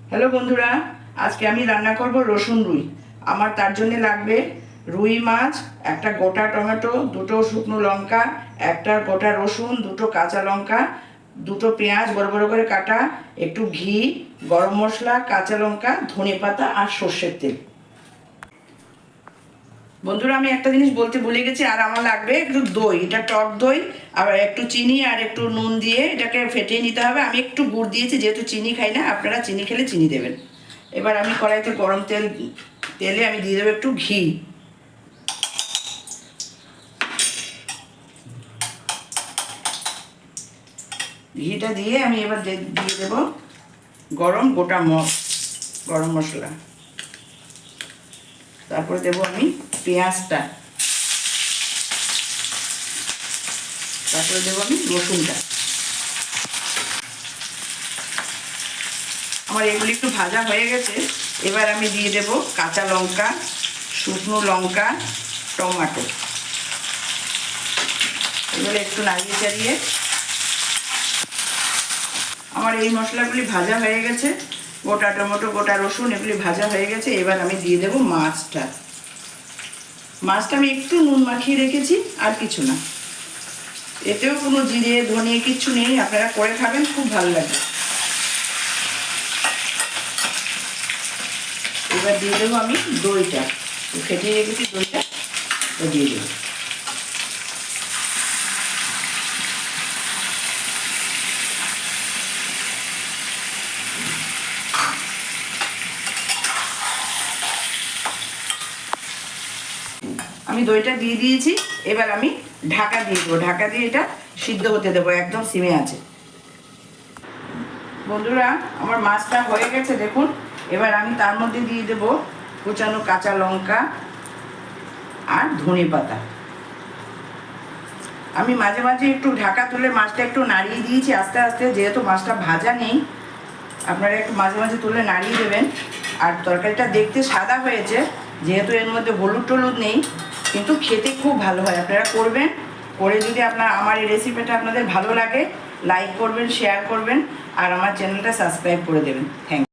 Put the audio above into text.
Hello বন্ধুরা, আজকে আমি রান্না করব রসুন রুই। আমার তার জন্য লাগবে রুই মাছ, একটা গোটা টমেটো, দুটো শুকনো লঙ্কা, একটা গোটা রসুন, দুটো কাঁচা লঙ্কা, দুটো পেঁয়াজ বড় বড় করে কাটা, একটু ঘি, গরম মশলা, কাঁচা লঙ্কা, ধনেপাতা আর সর্ষের তেল। বন্ধুরা, আমি একটা জিনিস বলতে ভুলে গেছি, আর আমার লাগবে একটু দই। এটা টক দই, আর একটু চিনি আর একটু নুন দিয়ে এটাকে ফেটিয়ে নিতে হবে। আমি একটু গুড় দিয়েছি, যেহেতু চিনি খাই না, আপনারা চিনি খেলে চিনি দেবেন। এবার আমি কড়াইতে গরম তেলে আমি দিয়ে দেবো একটু ঘি। ঘিটা দিয়ে আমি এবার দিয়ে দেব গোটা গরম মশলা। তারপরে দেবো আমি পেঁয়াজটা, তারপরে দেবো আমি রসুনটা। আমার এগুলি একটু ভাজা হয়ে গেছে। এবার আমি দিয়ে দেব কাঁচা লঙ্কা, শুকনো লঙ্কা, টমেটো। এগুলো একটু নাড়িয়ে চাড়িয়ে, আমার এই মশলাগুলি ভাজা হয়ে গেছে। গোটা টমেটো, গোটা রসুন এগুলি ভাজা হয়ে গেছে। এবার আমি দিয়ে দেব মাছটা। আমি একটু নুন মাখিয়ে রেখেছি, আর কিছু না। এতেও কোনো জিরে ধনিয়া কিচ্ছু নেই, আপনারা করে খাবেন, খুব ভালো লাগবে। এবার দিয়ে দেবো আমি দইটা, ফেটিয়ে রেখেছি দইটা, দিয়ে দেবো। আমি দইটা দিয়ে দিয়েছি। এবার আমি ঢাকা দিয়ে দেবো। ঢাকা দিয়ে এটা সিদ্ধ হতে দেবো, একদম সিমে আছে। বন্ধুরা, আমার মাছটা হয়ে গেছে দেখুন। এবার আমি তার মধ্যে দিয়ে দেবো কুচানো কাঁচা লঙ্কা আর ধনেপাতা। আমি মাঝে মাঝে একটু ঢাকা তুলে মাছটা একটু নাড়িয়ে দিয়েছি আস্তে আস্তে, যেহেতু মাছটা ভাজা নেই। আপনারা একটু মাঝে মাঝে তুলে নাড়িয়ে দেবেন। আর তরকারিটা দেখতে সাদা হয়েছে, যেহেতু এর মধ্যে হলুদ টলুদ নেই, কিন্তু খেতে খুব ভালো হয়। আপনারা করবেন, করে যদি আমার এই রেসিপিটা আপনাদের ভালো লাগে, লাইক করবেন, শেয়ার করবেন, আর আমার চ্যানেলটা সাবস্ক্রাইব করে দেবেন। Thank you.